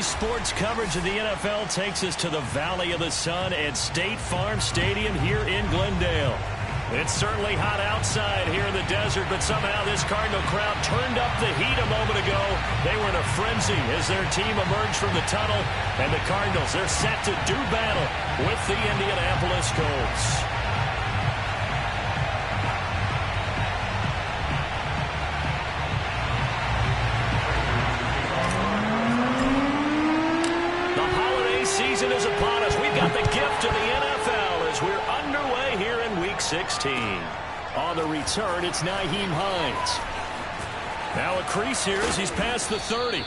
Today's sports coverage of the NFL takes us to the Valley of the Sun at State Farm Stadium here in Glendale. It's certainly hot outside here in the desert, but somehow this Cardinal crowd turned up the heat a moment ago. They were in a frenzy as their team emerged from the tunnel, and the Cardinals, they're set to do battle with the Indianapolis Colts. Season is upon us. We've got the gift of the NFL as we're underway here in Week 16. On the return, it's Nyheim Hines. Now a crease here as he's past the 30.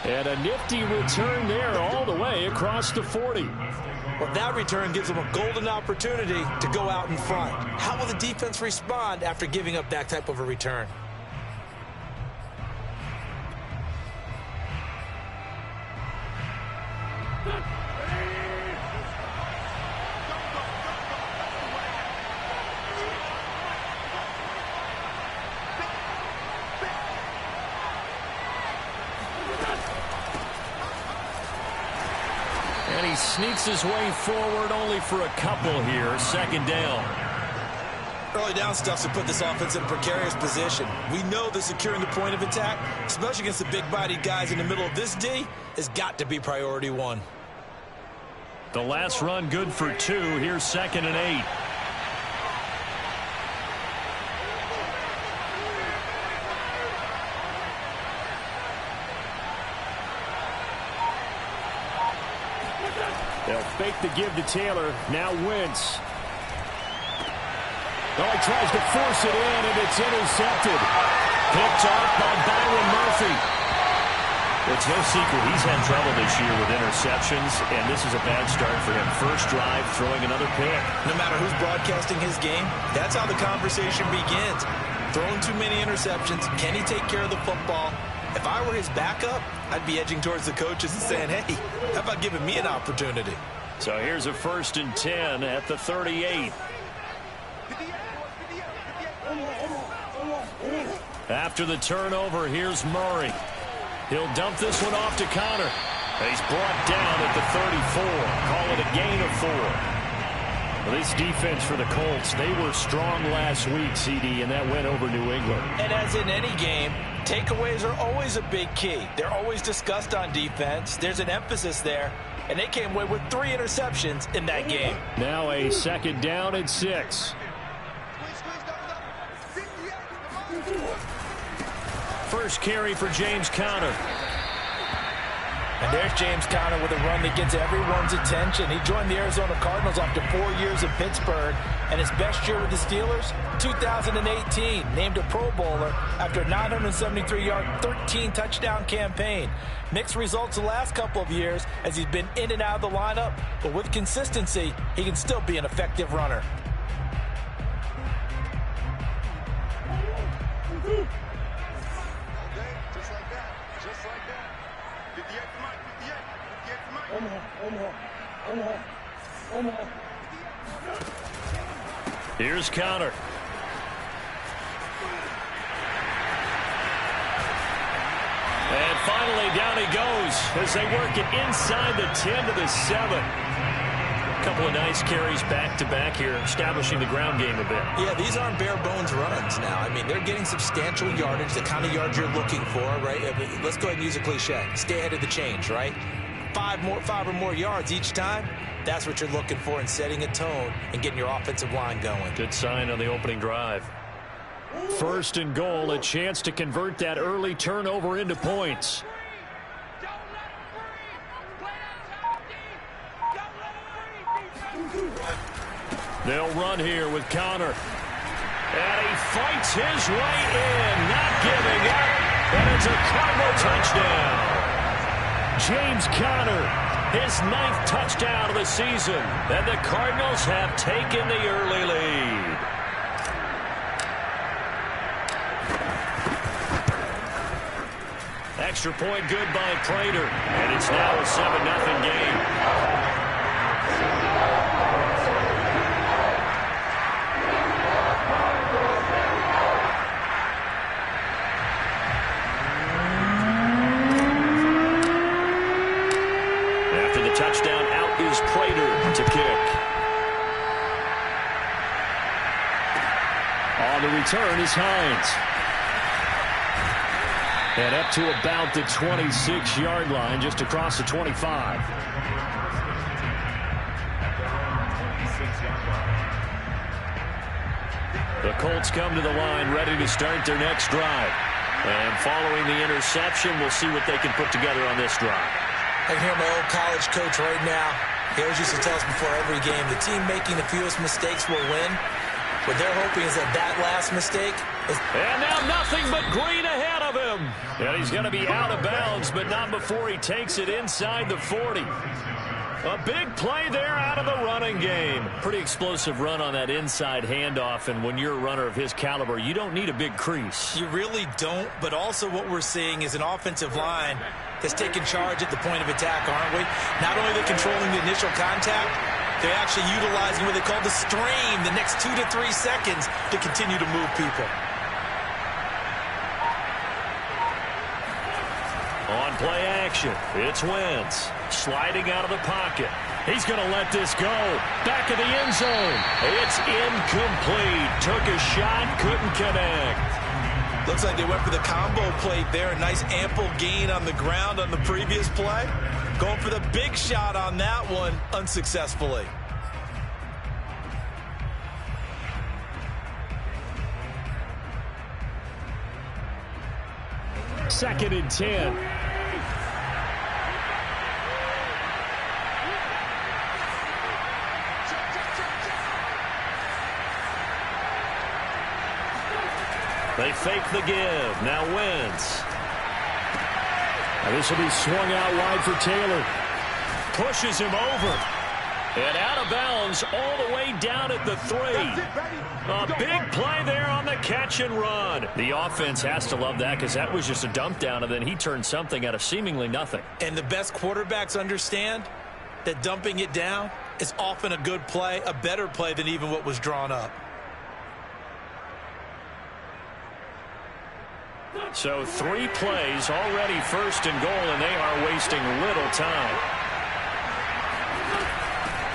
And a nifty return there all the way across the 40. Well, that return gives them a golden opportunity to go out in front. How will the defense respond after giving up that type of a return? And he sneaks his way forward only for a couple here. Second down. Early down stuff to put this offense in a precarious position. We know that securing the point of attack, especially against the big-bodied guys in the middle of this D, has got to be priority one. The last run good for 2. Here's 2nd and 8. They'll fake the give to Taylor. Now Wentz. Oh, he tries to force it in, and it's intercepted. Picked off by Byron Murphy. It's no secret he's had trouble this year with interceptions, and this is a bad start for him. First drive, throwing another pick. No matter who's broadcasting his game, that's how the conversation begins. Throwing too many interceptions. Can he take care of the football? If I were his backup, I'd be edging towards the coaches and saying, hey, how about giving me an opportunity? So here's a 1st and 10 at the 38. After the turnover, here's Murray. He'll dump this one off to Connor. He's brought down at the 34. Call it a gain of 4. Well, this defense for the Colts, they were strong last week, CD, and that went over New England. And as in any game, takeaways are always a big key. They're always discussed on defense. There's an emphasis there. And they came away with 3 interceptions in that game. Now a 2nd down and 6. First carry for James Conner. And there's James Conner with a run that gets everyone's attention. He joined the Arizona Cardinals after 4 years in Pittsburgh. And his best year with the Steelers, 2018. Named a Pro Bowler after a 973-yard, 13-touchdown campaign. Mixed results the last couple of years as he's been in and out of the lineup. But with consistency, he can still be an effective runner. Here's Conner. And finally, down he goes as they work it inside the 10 to the 7. A couple of nice carries back-to-back here, establishing the ground game a bit. Yeah, these aren't bare-bones runs now. I mean, they're getting substantial yardage, the kind of yards you're looking for, right? I mean, let's go ahead and use a cliche. Stay ahead of the change, right? 5 or more yards each time. That's what you're looking for in setting a tone and getting your offensive line going. Good sign on the opening drive. 1st and goal, a chance to convert that early turnover into points. They'll run here with Conner. And he fights his way in, not giving up. And it's a Cardinal touchdown. James Conner, his 9th touchdown of the season. And the Cardinals have taken the early lead. Extra point good by Prater. And it's now a 7-0 game. touchdown. Out is Prater to kick. On the return is Hines. And up to about the 26-yard line, just across the 25. The Colts come to the line, ready to start their next drive. And following the interception, we'll see what they can put together on this drive. I can hear my old college coach right now. He always used to tell us before every game, the team making the fewest mistakes will win. What they're hoping is that last mistake is... And now nothing but green ahead of him. And he's going to be out of bounds, but not before he takes it inside the 40. A big play there out of the running game. Pretty explosive run on that inside handoff, and when you're a runner of his caliber, you don't need a big crease. You really don't, but also what we're seeing is an offensive line that's taking charge at the point of attack, aren't we? Not only are they controlling the initial contact, they're actually utilizing what they call the stream, the next 2 to 3 seconds, to continue to move people. On play action, it's Wentz. Sliding out of the pocket. He's going to let this go. Back of the end zone. It's incomplete. Took a shot, couldn't connect. Looks like they went for the combo plate there. A nice ample gain on the ground on the previous play. Going for the big shot on that one unsuccessfully. Second and 10. They fake the give. Now Wentz. This will be swung out wide for Taylor. Pushes him over. And out of bounds all the way down at the 3. A big play there on the catch and run. The offense has to love that because that was just a dump down, and then he turned something out of seemingly nothing. And the best quarterbacks understand that dumping it down is often a good play, a better play than even what was drawn up. So 3 plays already first and goal, and they are wasting little time.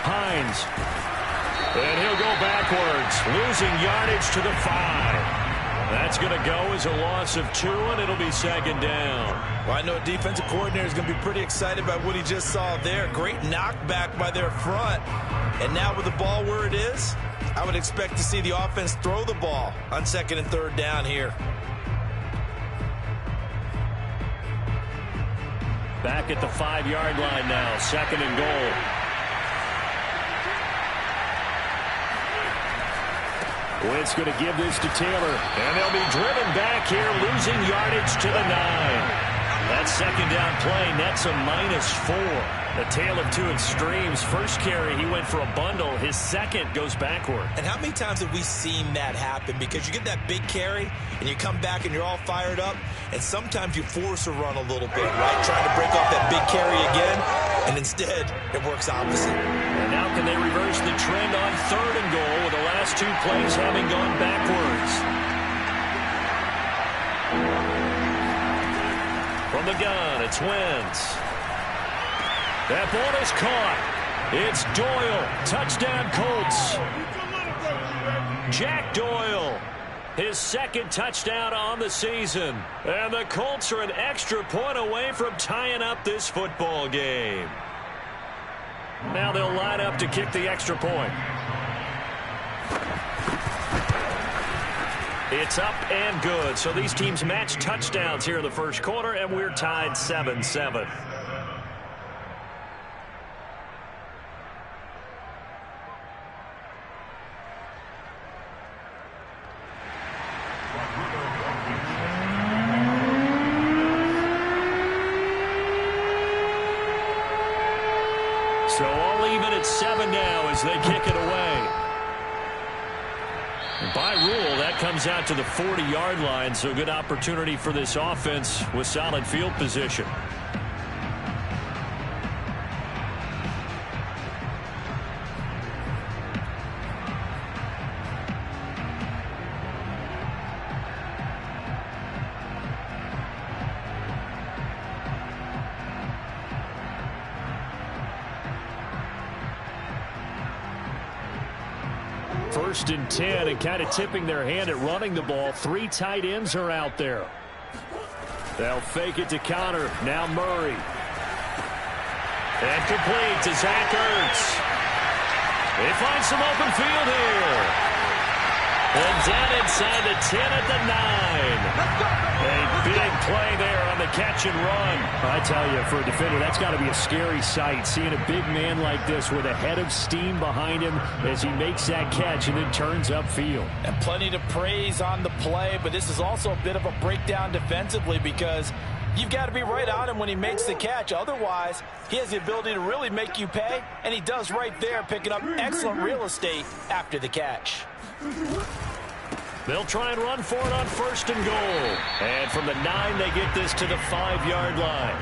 Hines. And he'll go backwards, losing yardage to the 5. That's going to go as a loss of 2, and it'll be second down. Well, I know a defensive coordinator is going to be pretty excited by what he just saw there. Great knockback by their front. And now with the ball where it is, I would expect to see the offense throw the ball on second and third down here. Back at the 5-yard line now, second and goal. Wentz going to give this to Taylor, and they'll be driven back here, losing yardage to the 9. That second down play nets a -4. A tale of 2 extremes. First carry, he went for a bundle. His second goes backward. And how many times have we seen that happen? Because you get that big carry, and you come back and you're all fired up, and sometimes you force a run a little bit, right? Trying to break off that big carry again, and instead it works opposite. And now can they reverse the trend on third and goal with the last 2 plays having gone backwards? From the gun, it's Wentz. That ball is caught. It's Doyle. Touchdown, Colts. Jack Doyle. His second touchdown on the season. And the Colts are an extra point away from tying up this football game. Now they'll line up to kick the extra point. It's up and good. So these teams match touchdowns here in the first quarter, and we're tied 7-7. So all even at 7 now as they kick it away. And by rule, that comes out to the 40-yard line, so good opportunity for this offense with solid field position. First and 10, and kind of tipping their hand at running the ball. 3 tight ends are out there. They'll fake it to counter. Now Murray. And complete to Zach Ertz. They find some open field here. And down inside the 10 at the 9. A big play there on the catch and run. I tell you, for a defender, that's got to be a scary sight, seeing a big man like this with a head of steam behind him as he makes that catch and then turns upfield. And plenty to praise on the play, but this is also a bit of a breakdown defensively because you've got to be right on him when he makes the catch. Otherwise, he has the ability to really make you pay, and he does right there, picking up excellent real estate after the catch. They'll try and run for it on first and goal. And from the 9, they get this to the 5-yard line.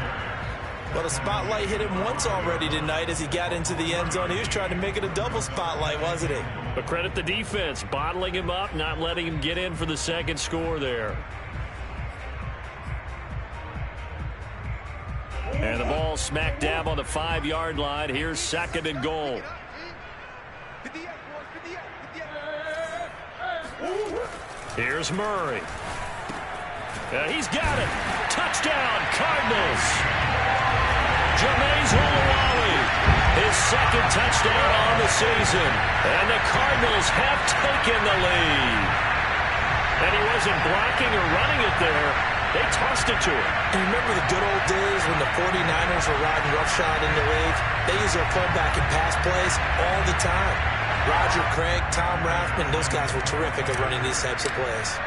Well, the spotlight hit him once already tonight as he got into the end zone. He was trying to make it a double spotlight, wasn't he? But credit the defense, bottling him up, not letting him get in for the second score there. And the ball smack dab on the 5-yard line. Here's second and goal. Here's Murray. He's got it. Touchdown, Cardinals. Jameis Winston, his second touchdown on the season. And the Cardinals have taken the lead. And he wasn't blocking or running it there. They tossed it to him. And you remember the good old days when the 49ers were riding roughshod in the league? They used their fullback in pass plays all the time. Roger Craig, Tom Rathman, those guys were terrific at running these types of plays.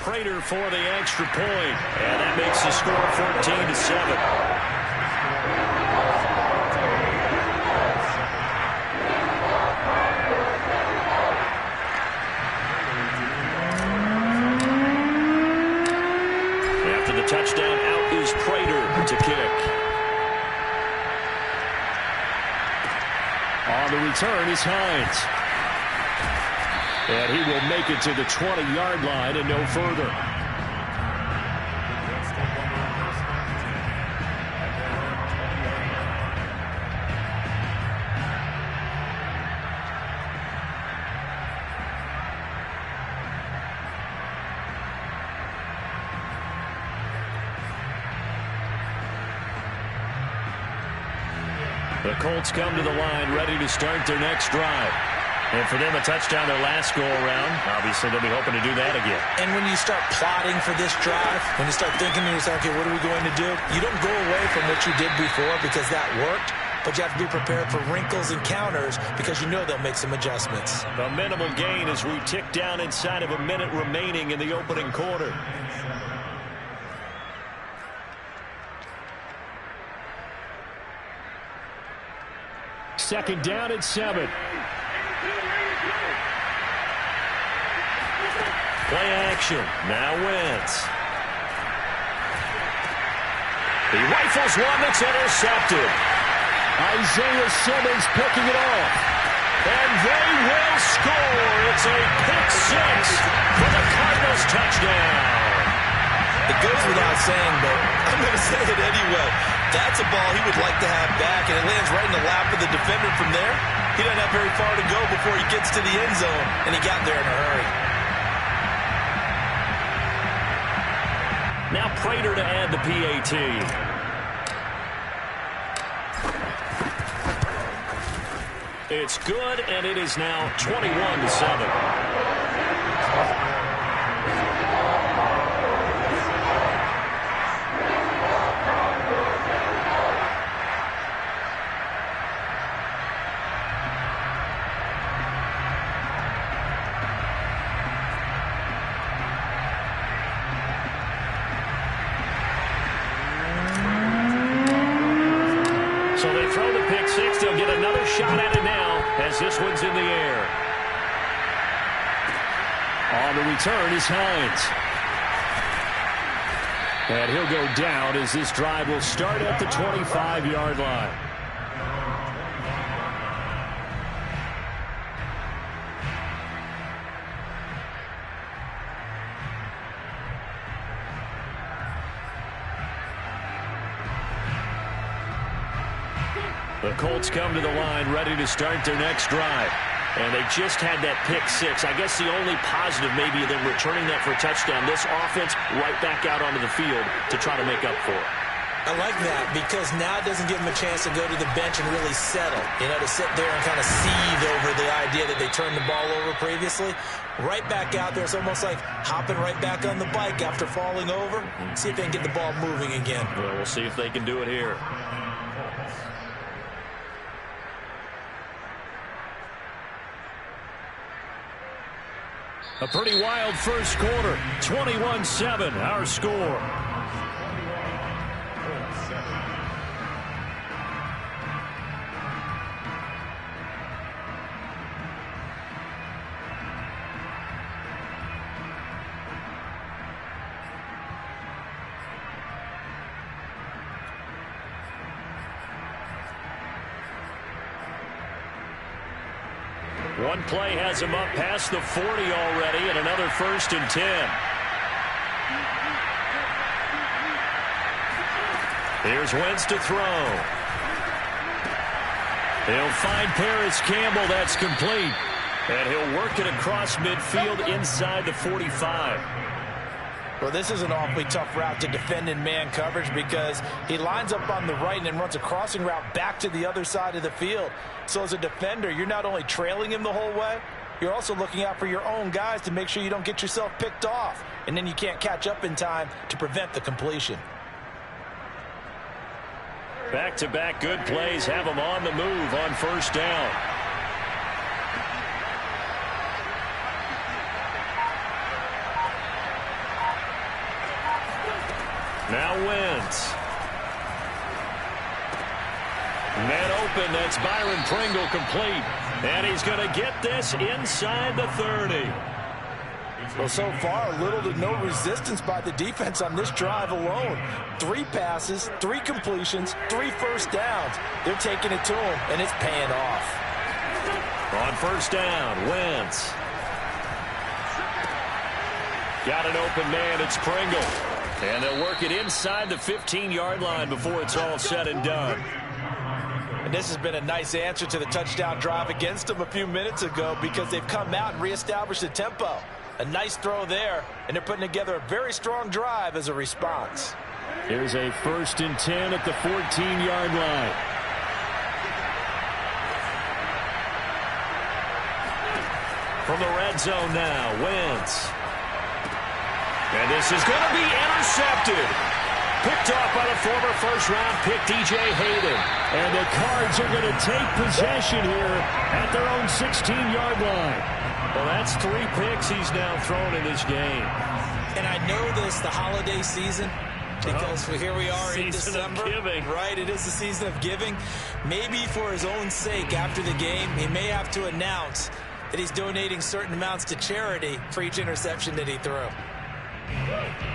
Prater for the extra point. And that makes the score 14-7. After the touchdown, out is Prater to kick. On the return is Hines. And he will make it to the 20-yard line and no further. The Colts come to the line ready to start their next drive. And for them, a touchdown their last go-around. Obviously, they'll be hoping to do that again. And when you start plotting for this drive, when you start thinking to yourself, okay, what are we going to do? You don't go away from what you did before because that worked, but you have to be prepared for wrinkles and counters because you know they'll make some adjustments. A minimal gain as we tick down inside of a minute remaining in the opening quarter. Second down at 7. Play action. Now Wentz. He rifles one that's intercepted. Isaiah Simmons picking it off. And they will score. It's a pick 6 for the Cardinals touchdown. It goes without saying, but I'm going to say it anyway. That's a ball he would like to have back, and it lands right in the lap of the defender from there. He doesn't have very far to go before he gets to the end zone, and he got there in a hurry. Now Prater to add the PAT. It's good, and it is now 21-7. So they throw the pick 6. They'll get another shot at it now as this one's in the air. On the return is Hines. And he'll go down as this drive will start at the 25-yard line. The Colts come to the line ready to start their next drive. And they just had that pick six. I guess the only positive maybe of them returning that for a touchdown. This offense right back out onto the field to try to make up for it. I like that because now it doesn't give them a chance to go to the bench and really settle. You know, to sit there and kind of seethe over the idea that they turned the ball over previously. Right back out there. It's almost like hopping right back on the bike after falling over. See if they can get the ball moving again. Well, we'll see if they can do it here. A pretty wild first quarter. 21-7, our score. One play has him up past the 40 already, and another 1st and 10. Here's Wentz to throw. He'll find Paris Campbell. That's complete. And he'll work it across midfield inside the 45. Well, this is an awfully tough route to defend in man coverage because he lines up on the right and then runs a crossing route back to the other side of the field. So as a defender, you're not only trailing him the whole way, you're also looking out for your own guys to make sure you don't get yourself picked off. And then you can't catch up in time to prevent the completion. Back-to-back good plays have him on the move on 1st down. Now Wentz. Man open, that's Byron Pringle complete. And he's going to get this inside the 30. Well, so far, little to no resistance by the defense on this drive alone. 3 passes, 3 completions, 3 first downs. They're taking it to him, and it's paying off. On 1st down, Wentz. Got an open man, it's Pringle. And they'll work it inside the 15-yard line before it's all said and done. And this has been a nice answer to the touchdown drive against them a few minutes ago because they've come out and reestablished the tempo. A nice throw there, and they're putting together a very strong drive as a response. Here's a 1st and 10 at the 14-yard line. From the red zone now, Wentz. And this is going to be intercepted. Picked off by the former first-round pick, DJ Hayden. And the Cards are going to take possession here at their own 16-yard line. Well, that's 3 picks he's now thrown in this game. And I know this, the holiday season, because here we are in December. Season of giving. Right, it is the season of giving. Maybe for his own sake after the game, he may have to announce that he's donating certain amounts to charity for each interception that he threw.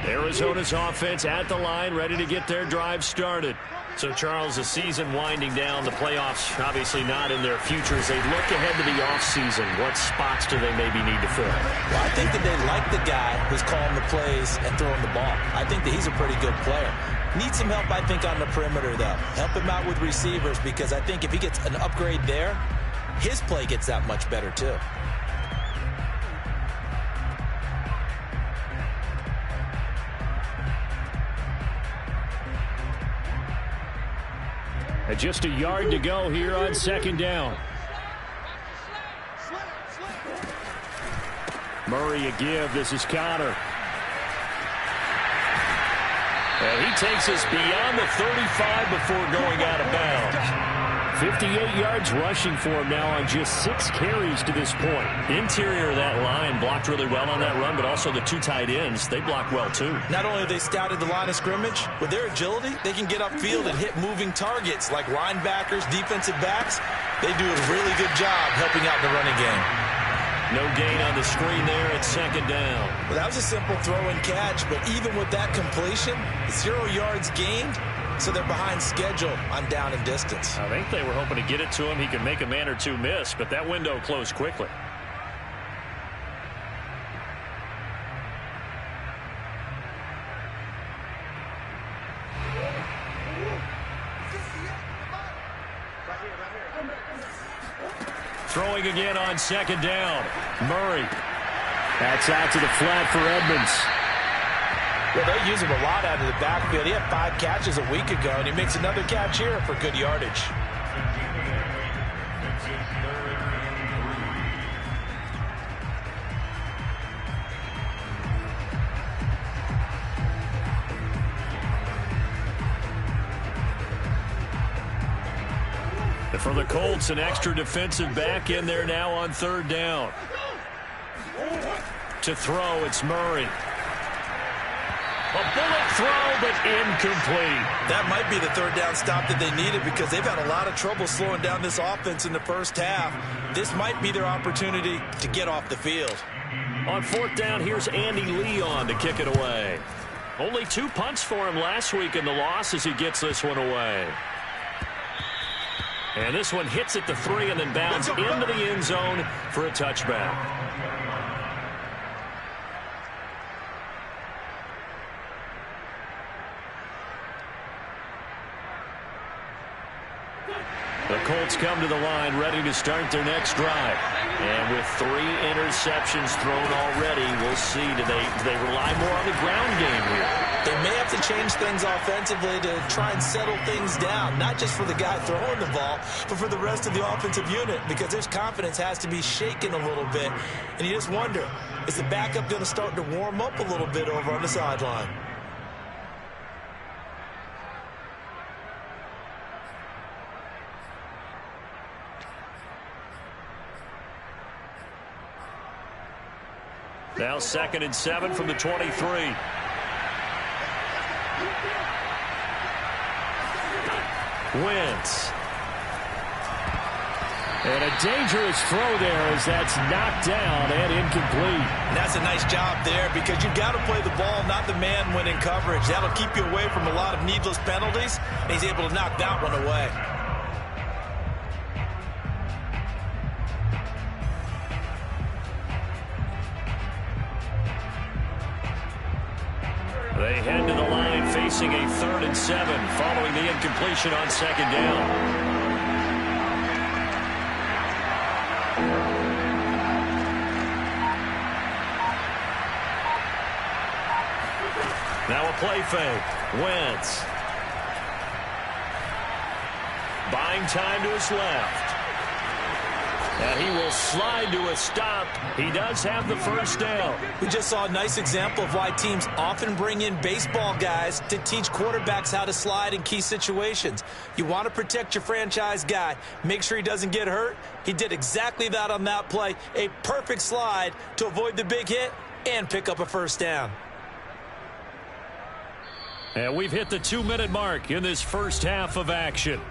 Arizona's offense at the line, ready to get their drive started. So, Charles, the season winding down, the playoffs obviously not in their future. As they look ahead to the offseason, what spots do they maybe need to fill? Well, I think that they like the guy who's calling the plays and throwing the ball. I think that he's a pretty good player. Needs some help, I think, on the perimeter, though. Help him out with receivers because I think if he gets an upgrade there, his play gets that much better, too. Just a yard to go here on 2nd down. Murray a give. This is Connor. And he takes us beyond the 35 before going out of bounds. 58 yards rushing for him now on just 6 carries to this point. Interior of that line blocked really well on that run, but also the 2 tight ends, they blocked well too. Not only have they scouted the line of scrimmage, with their agility, they can get upfield and hit moving targets like linebackers, defensive backs. They do a really good job helping out the running game. No gain on the screen there at 2nd down. Well, that was a simple throw and catch, but even with that completion, 0 yards gained. So they're behind schedule on down and distance. I think they were hoping to get it to him. He could make a man or 2 miss, but that window closed quickly. throwing again on second down. Murray. That's out to the flat for Edmonds. Well, they use him a lot out of the backfield. He had 5 catches a week ago, and he makes another catch here for good yardage. For the Colts, an extra defensive back in there now on third down. To throw, it's Murray. A bullet throw, but incomplete. That might be the third down stop that they needed because they've had a lot of trouble slowing down this offense in the first half. This might be their opportunity to get off the field. On fourth down, here's Andy Leon to kick it away. Only 2 punts for him last week in the loss as he gets this one away. And this one hits at the 3 and then bounds into the end zone for a touchback. The Colts come to the line ready to start their next drive. And with 3 interceptions thrown already, we'll see. Do they rely more on the ground game here? They may have to change things offensively to try and settle things down, not just for the guy throwing the ball, but for the rest of the offensive unit, because their confidence has to be shaken a little bit. And you just wonder, is the backup going to start to warm up a little bit over on the sideline? Now 2nd and 7 from the 23. Wentz. And a dangerous throw there as that's knocked down and incomplete. And that's a nice job there because you've got to play the ball, not the man when in coverage. That'll keep you away from a lot of needless penalties, and he's able to knock that one away. They head to the line facing a 3rd and 7 following the incompletion on second down. Now a play fake. Wentz. Buying time to his left. And he will slide to a stop. He does have the first down. We just saw a nice example of why teams often bring in baseball guys to teach quarterbacks how to slide in key situations. You want to protect your franchise guy. Make sure he doesn't get hurt. He did exactly that on that play. A perfect slide to avoid the big hit and pick up a first down. And we've hit the 2-minute mark in this first half of action.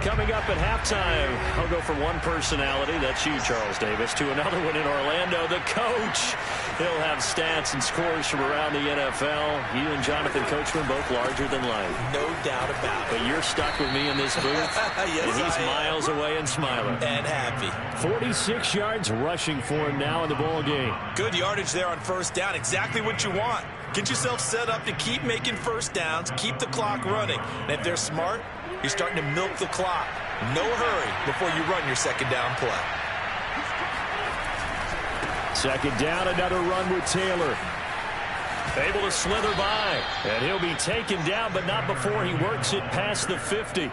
Coming up at halftime, I'll go from one personality, that's you, Charles Davis, to another one in Orlando, the coach. He'll have stats and scores from around the NFL. You and Jonathan Coachman, both larger than life. No doubt about it. But you're stuck with me in this booth. Yes, and he's miles away and smiling. And happy. 46 yards rushing for him now in the ball game. Good yardage there on first down. Exactly what you want. Get yourself set up to keep making first downs, keep the clock running. And if they're smart, you're starting to milk the clock. No hurry before you run your second down play. Second down, another run with Taylor. Able to slither by. And he'll be taken down, but not before he works it past the 50.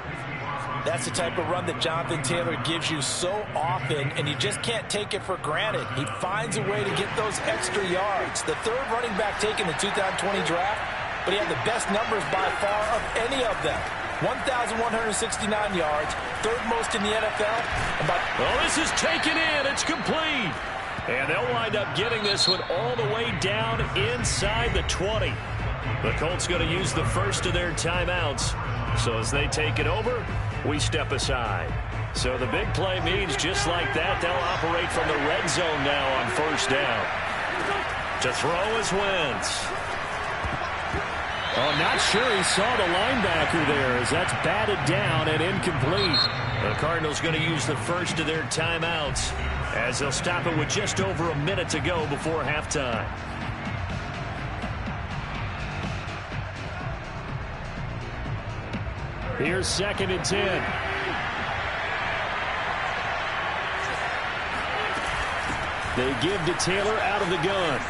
That's the type of run that Jonathan Taylor gives you so often, and you just can't take it for granted. He finds a way to get those extra yards. The 3rd running back taken in the 2020 draft, but he had the best numbers by far of any of them. 1,169 yards, 3rd most in the NFL. Oh, this is taken in. It's complete. And they'll wind up getting this one all the way down inside the 20. The Colts going to use the first of their timeouts. So as they take it over, we step aside. So the big play means just like that, they'll operate from the red zone now on first down. To throw is Wentz. Oh, not sure he saw the linebacker there as that's batted down and incomplete. The Cardinals going to use the first of their timeouts as they'll stop it with just over a minute to go before halftime. Here's 2nd and 10. They give to Taylor out of the gun.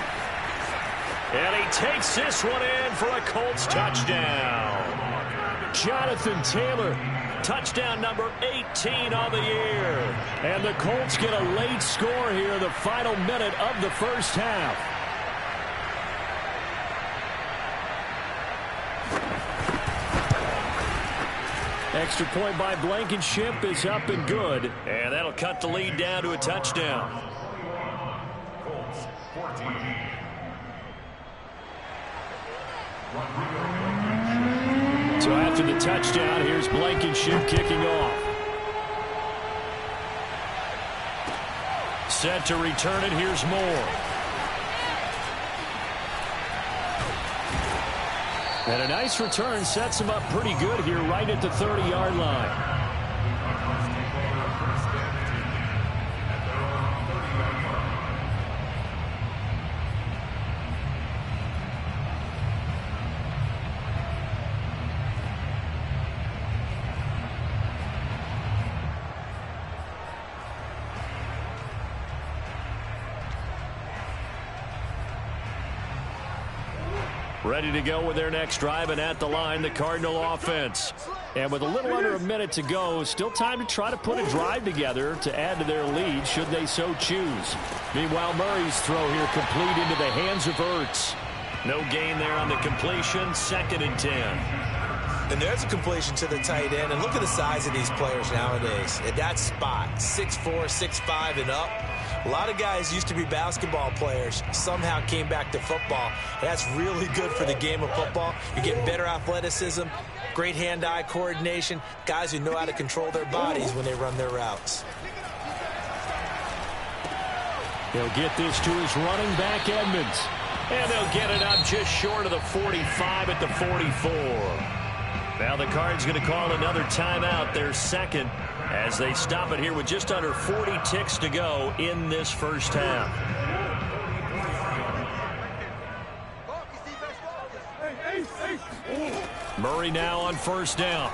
And he takes this one in for a Colts touchdown. Jonathan Taylor, touchdown number 18 on the year. And the Colts get a late score here in the final minute of the first half. Extra point by Blankenship is up and good. And that'll cut the lead down to a touchdown. So after the touchdown, here's Blankenship kicking off. Set to return it, here's Moore. And a nice return sets him up pretty good here right at the 30-yard line. Ready to go with their next drive, and at the line, the Cardinal offense. And with a little under a minute to go, still time to try to put a drive together to add to their lead should they so choose. Meanwhile, Murray's throw here complete into the hands of Ertz. No gain there on the completion, 2nd and 10. And there's a completion to the tight end. And look at the size of these players nowadays. At that spot, 6'4", 6'5", and up. A lot of guys used to be basketball players, somehow came back to football. That's really good for the game of football. You get better athleticism, great hand-eye coordination, guys who know how to control their bodies when they run their routes. They'll get this to his running back, Edmonds. And they'll get it up just short of the 45 at the 44. Now the Cards going to call another timeout, their second, as they stop it here with just under 40 ticks to go in this first half. Murray now on first down.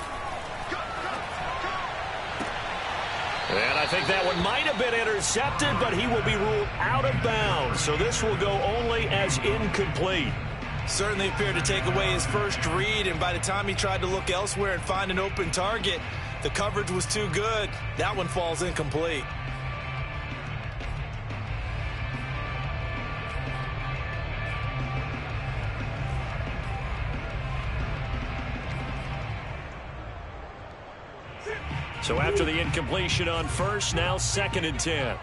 And I think that one might have been intercepted, but he will be ruled out of bounds. So this will go only as incomplete. Certainly appeared to take away his first read, and by the time he tried to look elsewhere and find an open target, the coverage was too good. That one falls incomplete. So after the incompletion on first, now 2nd and 10.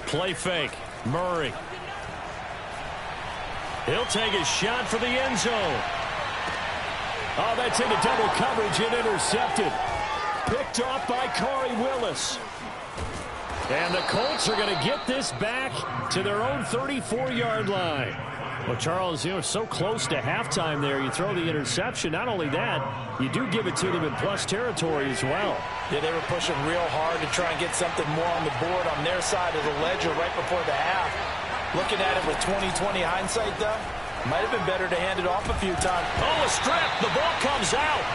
Play fake. Murray. He'll take a shot for the end zone. Oh, that's into double coverage and intercepted. Picked off by Corey Willis. And the Colts are going to get this back to their own 34-yard line. Well, Charles, so close to halftime there. You throw the interception. Not only that, you do give it to them in plus territory as well. Yeah, they were pushing real hard to try and get something more on the board on their side of the ledger right before the half. Looking at it with 20/20 hindsight, though, might have been better to hand it off a few times. Oh, a strip. The ball comes out.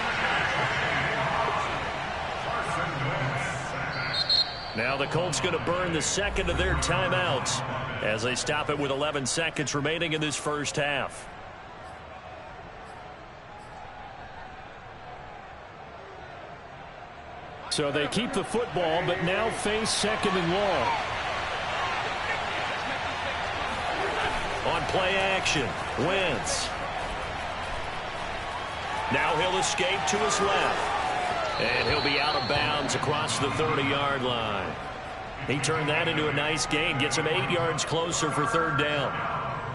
Now the Colts going to burn the second of their timeouts as they stop it with 11 seconds remaining in this first half. So they keep the football, but now face 2nd and long. On play action, Wentz. Now he'll escape to his left. And he'll be out of bounds across the 30-yard line. He turned that into a nice gain, gets him 8 yards closer for 3rd down.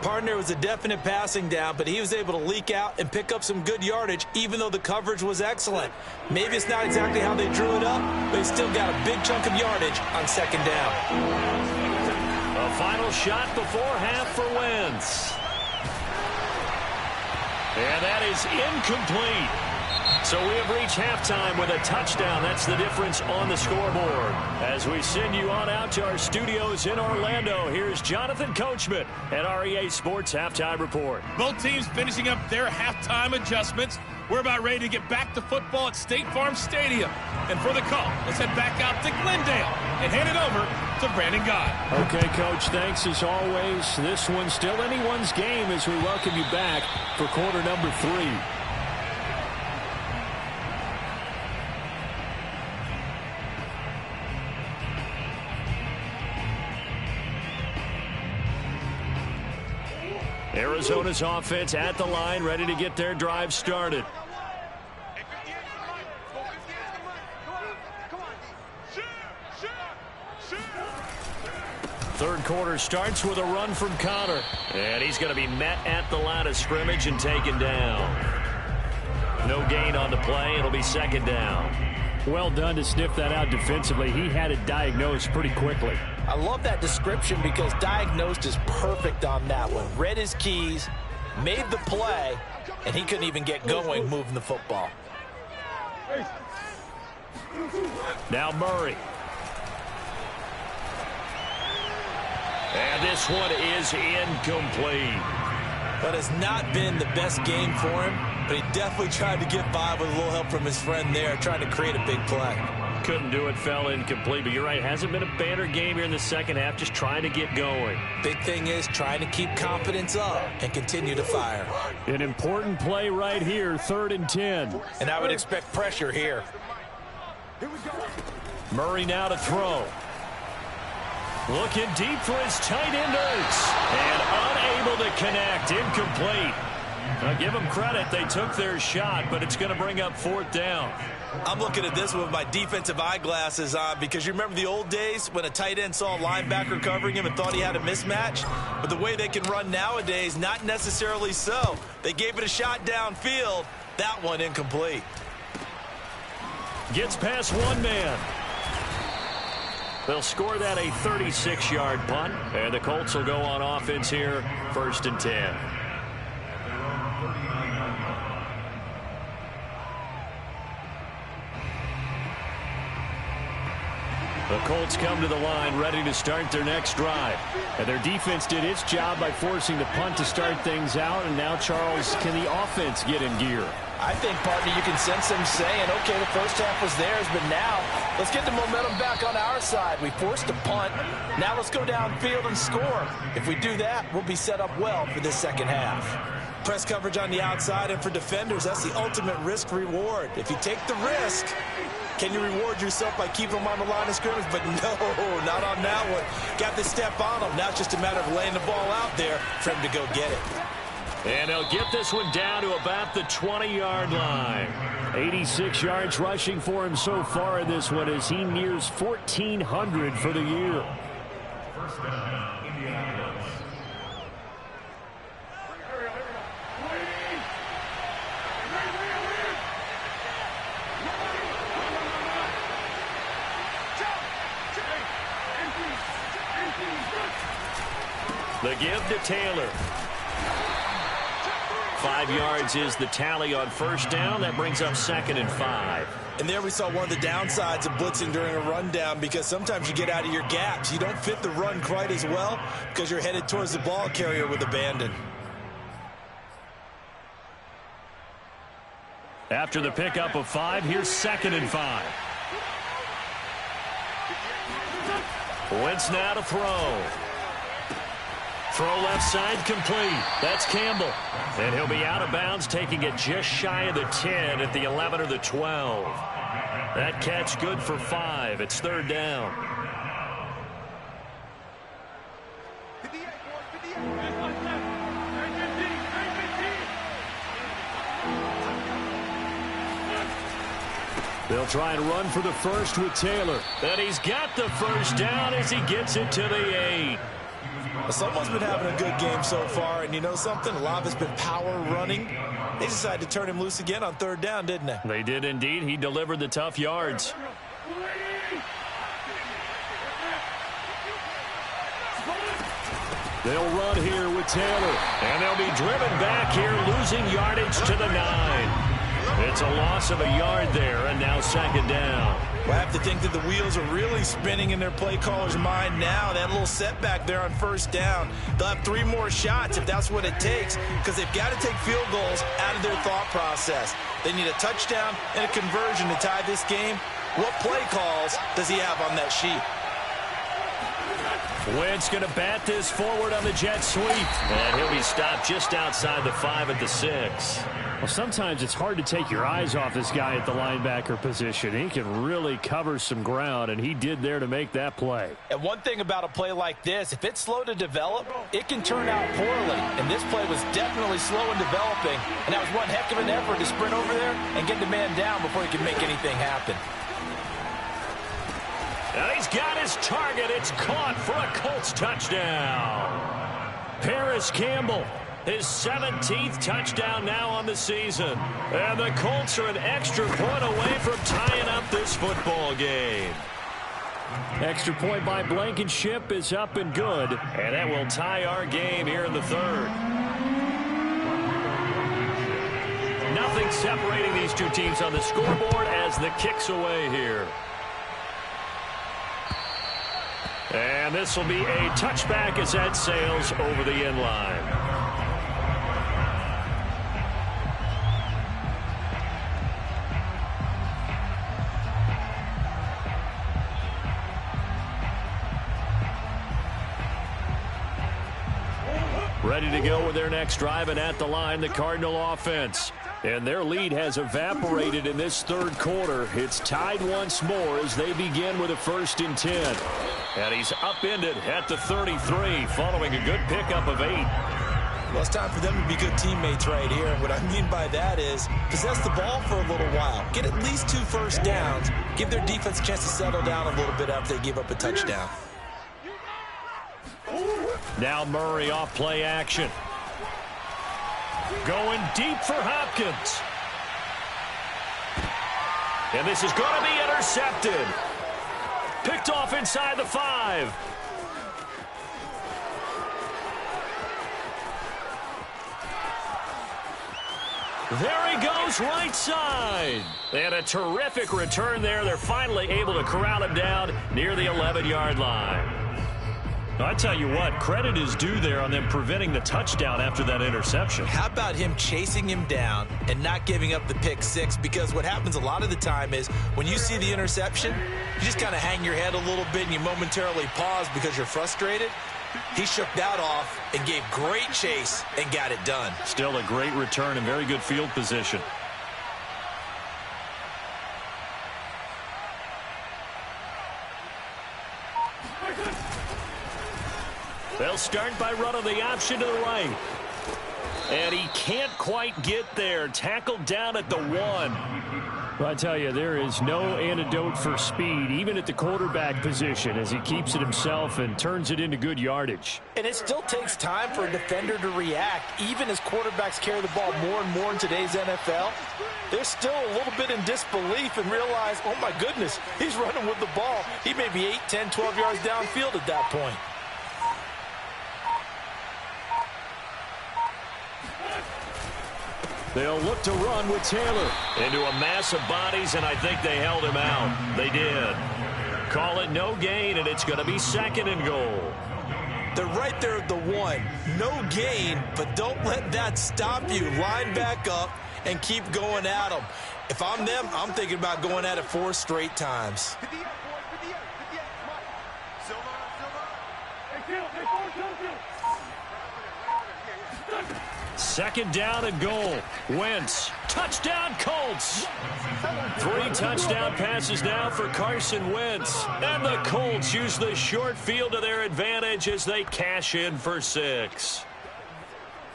Partner was a definite passing down, but he was able to leak out and pick up some good yardage, even though the coverage was excellent. Maybe it's not exactly how they drew it up, but he still got a big chunk of yardage on 2nd down. A final shot before half for Wentz. And that is incomplete. So we have reached halftime with a touchdown. That's the difference on the scoreboard. As we send you on out to our studios in Orlando, here's Jonathan Coachman at REA Sports Halftime Report. Both teams finishing up their halftime adjustments. We're about ready to get back to football at State Farm Stadium. And for the call, let's head back out to Glendale and hand it over to Brandon Gott. Okay, Coach, thanks as always. This one's still anyone's game as we welcome you back for quarter number 3. Arizona's offense at the line, ready to get their drive started. Third quarter starts with a run from Connor. And he's going to be met at the line of scrimmage and taken down. No gain on the play. It'll be second down. Well done to sniff that out defensively. He had it diagnosed pretty quickly. I love that description because diagnosed is perfect on that one. Read his keys, made the play, and he couldn't even get going moving the football. Now Murray. And this one is incomplete. But it's not been the best game for him, but he definitely tried to get by with a little help from his friend there, trying to create a big play. Couldn't do it, fell incomplete, but you're right, hasn't been a banner game here in the second half, just trying to get going. Big thing is trying to keep confidence up and continue to fire. An important play right here, 3rd and 10. And I would expect pressure here. Murray now to throw. Looking deep for his tight end Ertz. And unable to connect, incomplete. Now give them credit, they took their shot, but it's going to bring up 4th down. I'm looking at this with my defensive eyeglasses on because you remember the old days when a tight end saw a linebacker covering him and thought he had a mismatch? But the way they can run nowadays, not necessarily so. They gave it a shot downfield. That one incomplete. Gets past one man. They'll score that a 36-yard punt, and the Colts will go on offense here, 1st and 10. The Colts come to the line ready to start their next drive. And their defense did its job by forcing the punt to start things out. And now, Charles, can the offense get in gear? I think, partner, you can sense them saying, okay, the first half was theirs, but now let's get the momentum back on our side. We forced a punt. Now let's go downfield and score. If we do that, we'll be set up well for this second half. Press coverage on the outside, and for defenders, that's the ultimate risk-reward. If you take the risk, can you reward yourself by keeping them on the line of scrimmage? But no, not on that one. Got the step on them. Now it's just a matter of laying the ball out there for him to go get it. And they'll get this one down to about the 20-yard line. 86 yards rushing for him so far in this one as he nears 1,400 for the year. The give to Taylor. 5 yards is the tally on first down. That brings up 2nd and 5. And there we saw one of the downsides of blitzing during a rundown because sometimes you get out of your gaps. You don't fit the run quite as well because you're headed towards the ball carrier with abandon. After the pickup of 5, here's 2nd and 5. Wentz now to throw. Throw left side complete. That's Campbell. And he'll be out of bounds, taking it just shy of the 10 at the 11 or the 12. That catch good for 5. It's 3rd down. They'll try and run for the first with Taylor. And he's got the first down as he gets it to the 8. Someone's been having a good game so far, and you know something? A lot of it's been power running. They decided to turn him loose again on 3rd down, didn't they? They did indeed. He delivered the tough yards. They'll run here with Taylor. And they'll be driven back here, losing yardage to the 9. It's a loss of a yard there, and now second down. Well, I have to think that the wheels are really spinning in their play caller's mind now. That little setback there on first down. They'll have 3 more shots if that's what it takes, because they've got to take field goals out of their thought process. They need a touchdown and a conversion to tie this game. What play calls does he have on that sheet? Wentz going to bat this forward on the jet sweep. And he'll be stopped just outside the 5 at the 6. Well, sometimes it's hard to take your eyes off this guy at the linebacker position. He can really cover some ground, and he did there to make that play. And one thing about a play like this, if it's slow to develop, it can turn out poorly. And this play was definitely slow in developing, and that was one heck of an effort to sprint over there and get the man down before he could make anything happen. And he's got his target. It's caught for a Colts touchdown. Paris Campbell, his 17th touchdown now on the season. And the Colts are an extra point away from tying up this football game. Extra point by Blankenship is up and good. And that will tie our game here in the 3rd. Nothing separating these two teams on the scoreboard as the kick's away here. And this will be a touchback as that sails over the end line. Ready to go with their next drive, and at the line, the Cardinal offense. And their lead has evaporated in this 3rd quarter. It's tied once more as they begin with a 1st and 10. And he's upended at the 33 following a good pickup of 8. Well, it's time for them to be good teammates right here. And what I mean by that is possess the ball for a little while. Get at least 2 first downs. Give their defense a chance to settle down a little bit after they give up a touchdown. Now Murray off play action. Going deep for Hopkins. And this is going to be intercepted. Picked off inside the 5. There he goes, right side. And a terrific return there. They're finally able to corral him down near the 11-yard line. I tell you what, credit is due there on them preventing the touchdown after that interception. How about him chasing him down and not giving up the pick 6? Because what happens a lot of the time is when you see the interception, you just kind of hang your head a little bit and you momentarily pause because you're frustrated. He shook that off and gave great chase and got it done. Still a great return and very good field position. They'll start by running the option to the right. And he can't quite get there. Tackled down at the 1. Well, I tell you, there is no antidote for speed, even at the quarterback position, as he keeps it himself and turns it into good yardage. And it still takes time for a defender to react, even as quarterbacks carry the ball more and more in today's NFL. They're still a little bit in disbelief and realize, oh my goodness, he's running with the ball. He may be 8, 10, 12 yards downfield at that point. They'll look to run with Taylor into a mass of bodies, and I think they held him out. They did. Call it no gain, and it's going to be 2nd and goal. They're right there at the 1. No gain, but don't let that stop you. Line back up and keep going at them. If I'm them, I'm thinking about going at it 4 straight times. 2nd down and goal. Wentz. Touchdown Colts. 3 touchdown passes now for Carson Wentz. And the Colts use the short field to their advantage as they cash in for 6.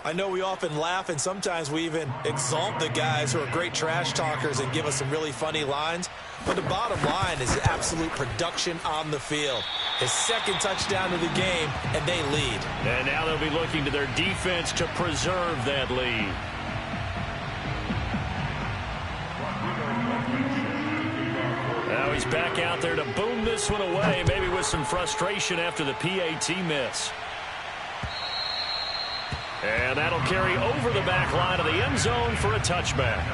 I know we often laugh and sometimes we even exalt the guys who are great trash talkers and give us some really funny lines. But the bottom line is absolute production on the field. His 2nd touchdown of the game, and they lead. And now they'll be looking to their defense to preserve that lead. Now he's back out there to boom this one away, maybe with some frustration after the PAT miss. And that'll carry over the back line of the end zone for a touchback.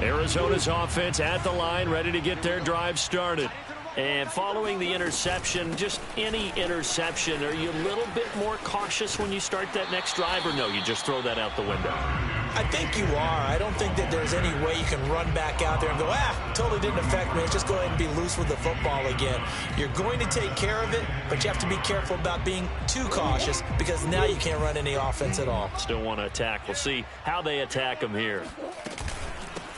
Arizona's offense at the line, ready to get their drive started. And following the interception, just any interception, are you a little bit more cautious when you start that next drive, or no, you just throw that out the window? I think you are. I don't think that there's any way you can run back out there and go, totally didn't affect me. Let's just go ahead and be loose with the football again. You're going to take care of it, but you have to be careful about being too cautious because now you can't run any offense at all. Still want to attack. We'll see how they attack them here.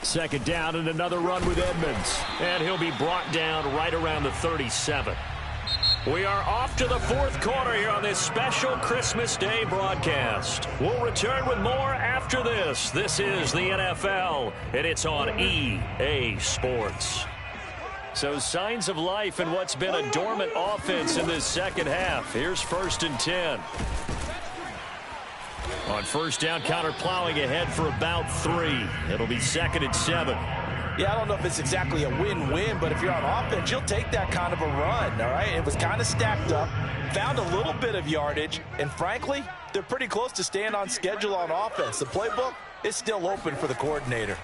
Second down and another run with Edmonds. And he'll be brought down right around the 37. We are off to the fourth quarter here on this special Christmas Day broadcast. We'll return with more after this. This is the NFL, and it's on EA Sports. So signs of life in what's been a dormant offense in this second half. Here's 1st and 10. On first down, Connor plowing ahead for about 3. It'll be 2nd and 7. Yeah, I don't know if it's exactly a win-win, but if you're on offense, you'll take that kind of a run, all right? It was kind of stacked up, found a little bit of yardage, and frankly, they're pretty close to staying on schedule on offense. The playbook is still open for the coordinator.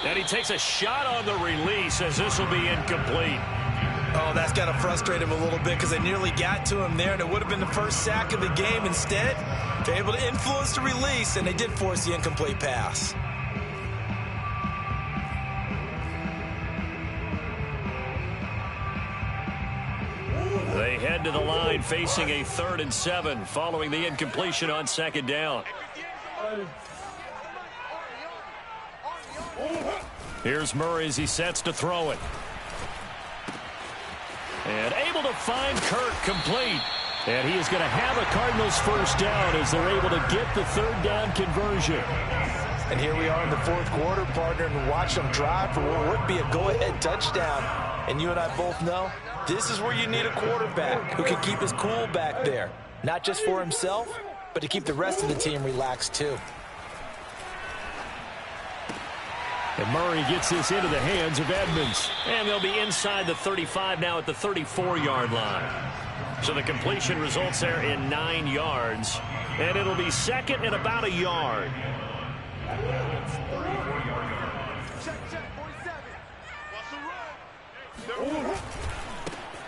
And he takes a shot on the release as this will be incomplete. Oh, that's got to frustrate him a little bit because they nearly got to him there, and it would have been the first sack of the game. Instead, they're able to influence the release, and they did force the incomplete pass. They head to the line facing a 3rd and 7 following the incompletion on 2nd down. Here's Murray as he sets to throw it. And able to find Kirk complete. And he is going to have a Cardinals first down as they're able to get the 3rd down conversion. And here we are in the 4th quarter, partner, and watch them drive for what would be a go-ahead touchdown. And you and I both know this is where you need a quarterback who can keep his cool back there. Not just for himself, but to keep the rest of the team relaxed too. And Murray gets this into the hands of Edmonds. And they'll be inside the 35 now at the 34-yard line. So the completion results there in 9 yards. And it'll be 2nd and about a yard.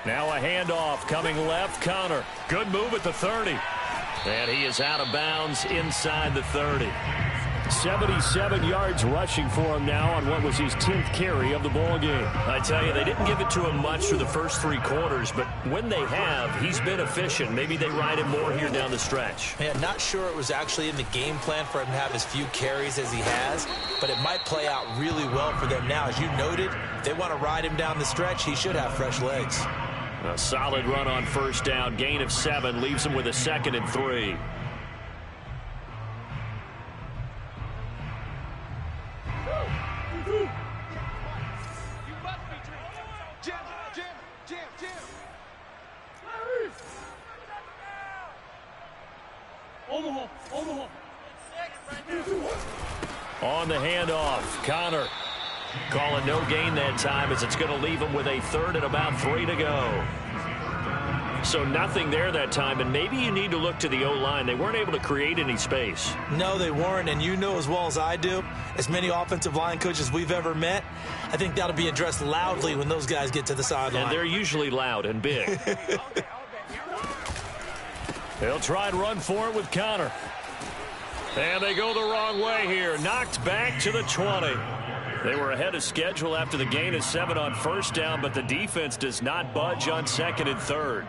Now a handoff coming left. Connor. Good move at the 30. And he is out of bounds inside the 30. 77 yards rushing for him now on what was his 10th carry of the ball game. I tell you, they didn't give it to him much for the first 3 quarters, but when they have, he's been efficient. Maybe they ride him more here down the stretch. Yeah, not sure it was actually in the game plan for him to have as few carries as he has, but it might play out really well for them now. As you noted, if they want to ride him down the stretch, he should have fresh legs. A solid run on first down. Gain of 7 leaves him with a 2nd and 3. On the handoff, Connor calling no gain that time as it's going to leave him with a 3rd and about 3 to go. So nothing there that time, and maybe you need to look to the O-line. They weren't able to create any space. No, they weren't, and you know as well as I do, as many offensive line coaches we've ever met, I think that'll be addressed loudly when those guys get to the sideline. And they're usually loud and big. They'll try and run for it with Connor. And they go the wrong way here. Knocked back to the 20. They were ahead of schedule after the gain of 7 on first down, but the defense does not budge on 2nd and 3rd.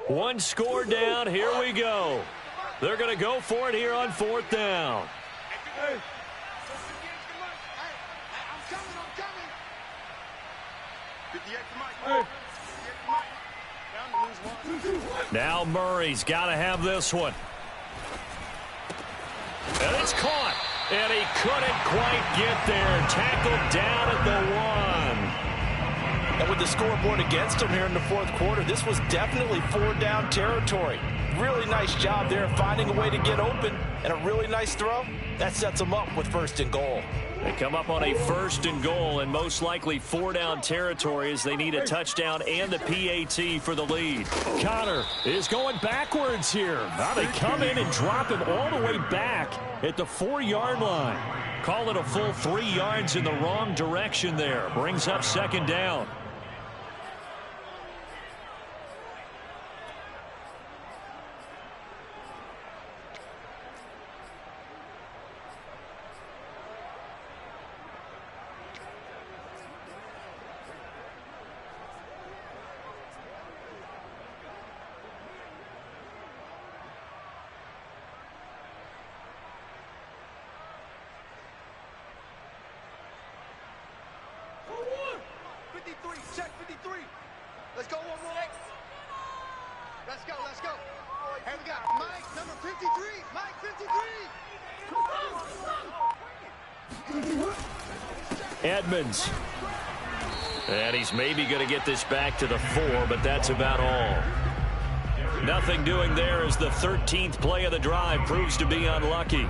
One score down. Here we go. They're going to go for it here on 4th down. Now Murray's got to have this one. And it's caught. And he couldn't quite get there. Tackled down at the 1. And with the scoreboard against him here in the 4th quarter, this was definitely 4-down territory. Really nice job there finding a way to get open, and a really nice throw. That sets him up with 1st and goal. They come up on a 1st and goal, and most likely 4-down territory as they need a touchdown and the PAT for the lead. Connor is going backwards here. Now they come in and drop him all the way back at the 4-yard line. Call it a full 3 yards in the wrong direction there. Brings up 2nd down. Check 53. Let's go one more. Let's go, let's go. Hey, we got Mike, number 53. Mike, 53. Edmonds. And he's maybe going to get this back to the 4, but that's about all. Nothing doing there as the 13th play of the drive proves to be unlucky.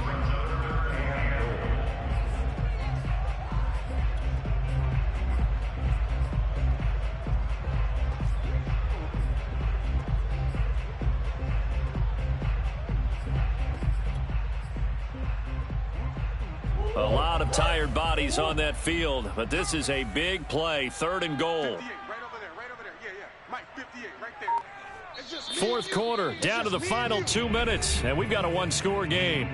A lot of tired bodies on that field, but this is a big play. 3rd and goal. 58, right over there, right over there. Yeah, yeah. Mike, 58, right there. It's just 4th quarter, down to the final 2 minutes, and we've got a 1-score game.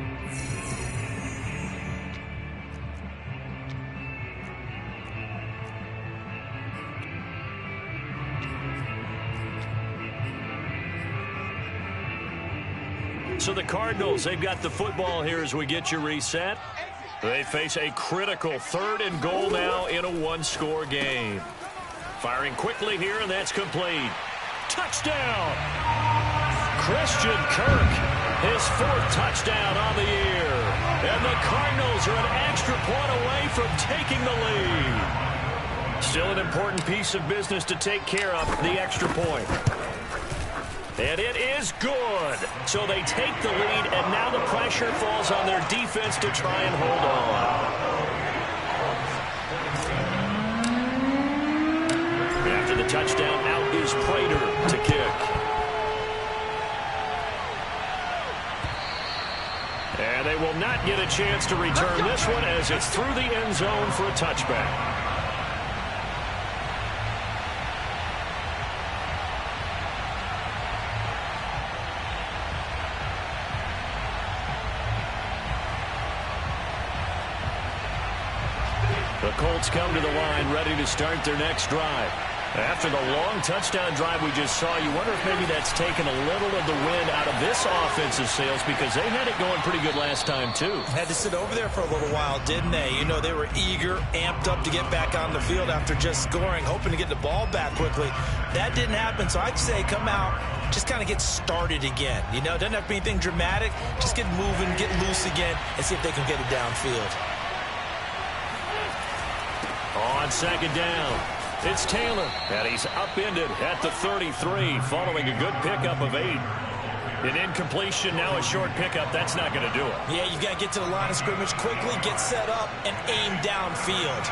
So the Cardinals, they've got the football here as we get you reset. They face a critical 3rd and goal now in a 1-score game. Firing quickly here, and that's complete. Touchdown! Christian Kirk, his 4th touchdown on the year. And the Cardinals are an extra point away from taking the lead. Still an important piece of business to take care of, the extra point. And it is good. So they take the lead, and now the pressure falls on their defense to try and hold on. After the touchdown, out is Prater to kick. And they will not get a chance to return this one as it's through the end zone for a touchback. The Colts come to the line, ready to start their next drive. After the long touchdown drive we just saw, you wonder if maybe that's taken a little of the wind out of this offensive sails because they had it going pretty good last time, too. Had to sit over there for a little while, didn't they? You know, they were eager, amped up to get back on the field after just scoring, hoping to get the ball back quickly. That didn't happen, so I'd say come out, just kind of get started again. You know, doesn't have to be anything dramatic. Just get moving, get loose again, and see if they can get it downfield. On 2nd down, it's Taylor, and he's upended at the 33 following a good pickup of 8. An incompletion, now a short pickup. That's not going to do it. Yeah, you got to get to the line of scrimmage quickly, get set up, and aim downfield.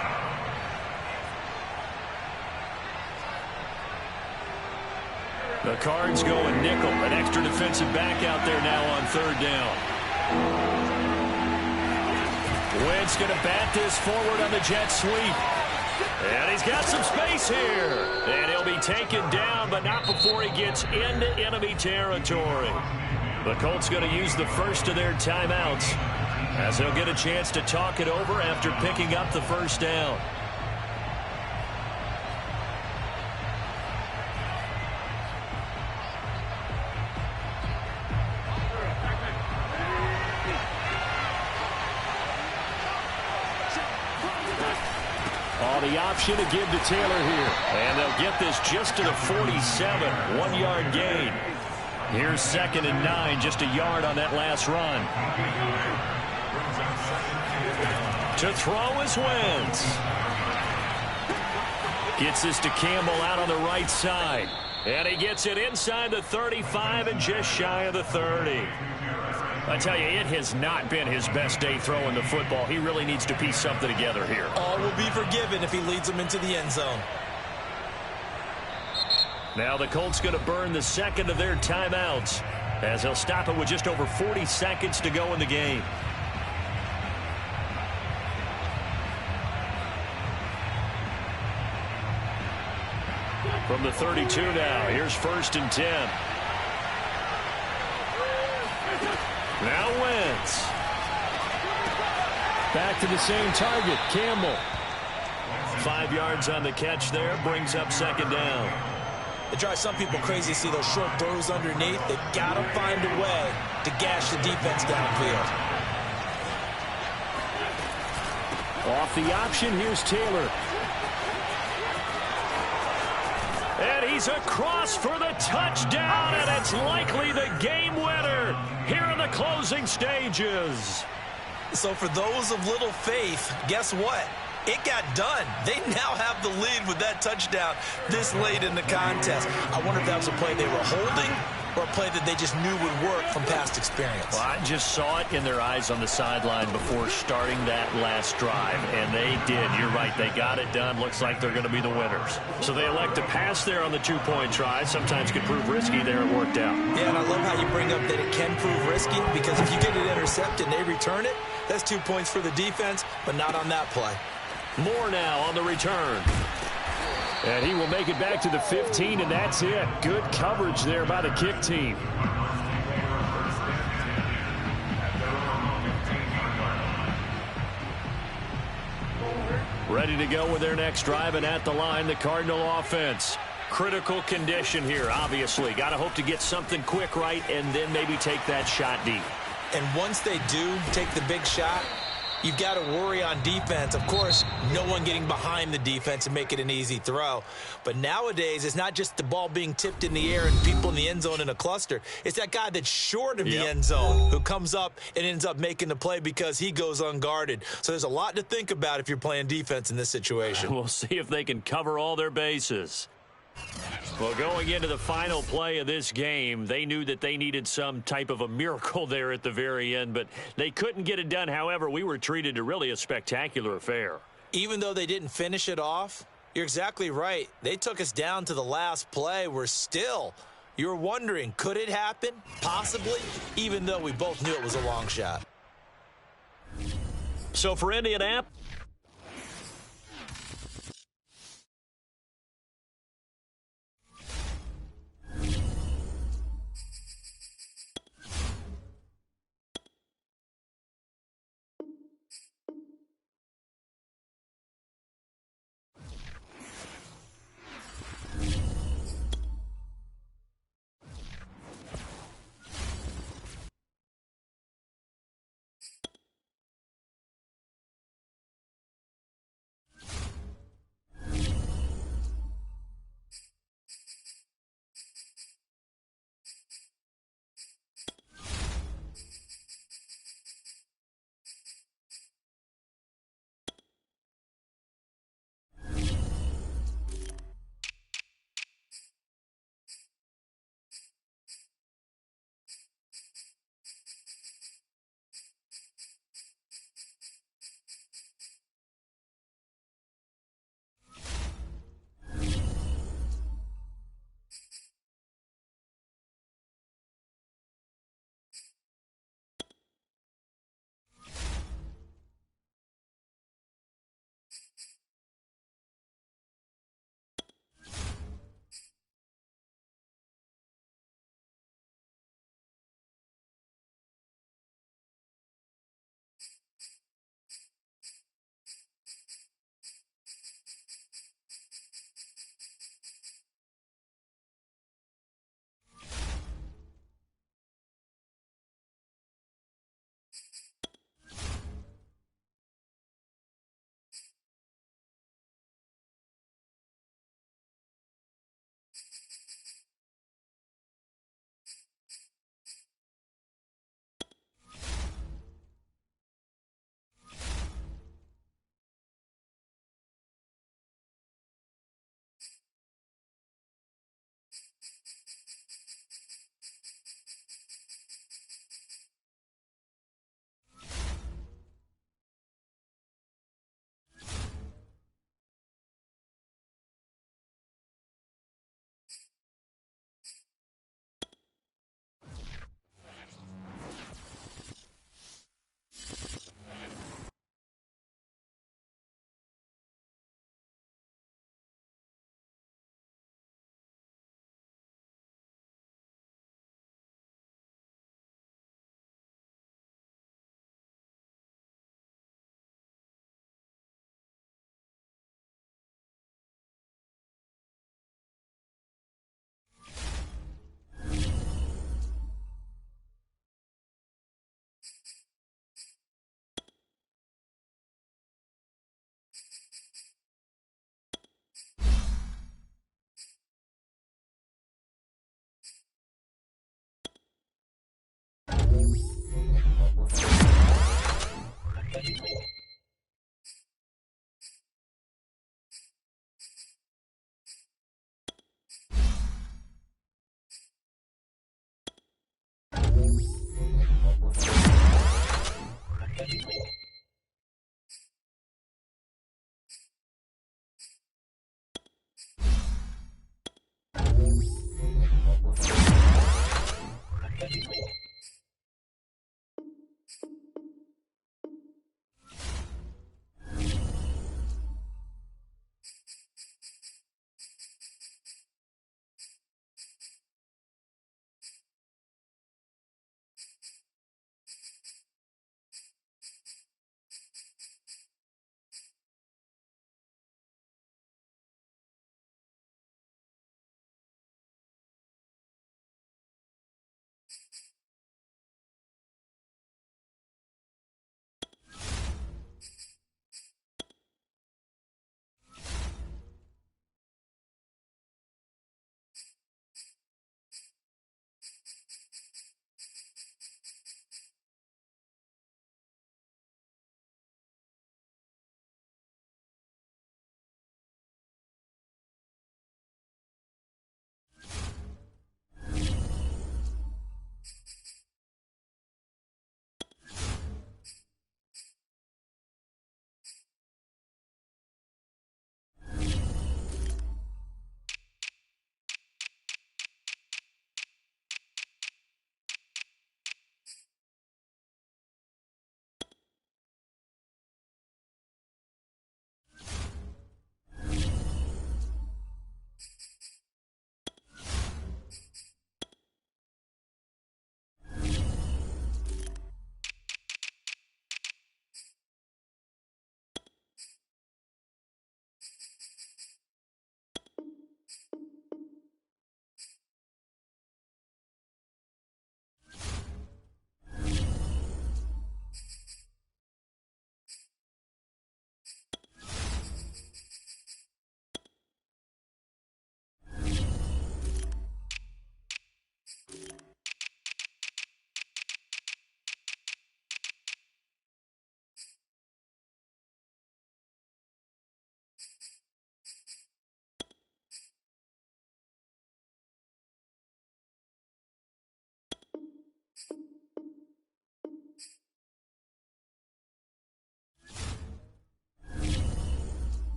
The Cards go a nickel, an extra defensive back out there now on 3rd down. Wentz going to bat this forward on the jet sweep. And he's got some space here. And he'll be taken down, but not before he gets into enemy territory. The Colts going to use the first of their timeouts as they'll get a chance to talk it over after picking up the 1st down. The option to give to Taylor here. And they'll get this just to the 47. 1-yard gain. Here's 2nd and 9. Just a yard on that last run. To throw is Wentz. Gets this to Campbell out on the right side. And he gets it inside the 35 and just shy of the 30. I tell you, it has not been his best day throwing the football. He really needs to piece something together here. All will be forgiven if he leads them into the end zone. Now the Colts going to burn the second of their timeouts as they'll stop it with just over 40 seconds to go in the game. From the 32 now, here's 1st and 10. Now Wentz. Back to the same target, Campbell. 5 yards on the catch there, brings up 2nd down. It drives some people crazy to see those short throws underneath. They got to find a way to gash the defense downfield. Off the option, here's Taylor. And he's across for the touchdown, and it's likely the game winner here in the closing stages. So for those of little faith, guess what? It got done. They now have the lead with that touchdown this late in the contest. I wonder if that was a play they were holding or a play that they just knew would work from past experience. Well, I just saw it in their eyes on the sideline before starting that last drive, and they did. You're right. They got it done. Looks like they're going to be the winners. So they elect to pass there on the 2-point try. Sometimes can prove risky. There it worked out. Yeah, and I love how you bring up that it can prove risky, because if you get it intercepted and they return it, that's 2 points for the defense, but not on that play. Moore now on the return. And he will make it back to the 15, and that's it. Good coverage there by the kick team. Ready to go with their next drive, and at the line, the Cardinal offense. Critical condition here, obviously. Got to hope to get something quick right and then maybe take that shot deep. And once they do take the big shot, you've got to worry on defense. Of course, no one getting behind the defense and make it an easy throw. But nowadays, it's not just the ball being tipped in the air and people in the end zone in a cluster. It's that guy that's short of the end zone who comes up and ends up making the play because he goes unguarded. So there's a lot to think about if you're playing defense in this situation. We'll see if they can cover all their bases. Well, going into the final play of this game, they knew that they needed some type of a miracle there at the very end, but they couldn't get it done. However, we were treated to really a spectacular affair. Even though they didn't finish it off, you're exactly right. They took us down to the last play. You're wondering, could it happen? Possibly, even though we both knew it was a long shot. So for Indianapolis,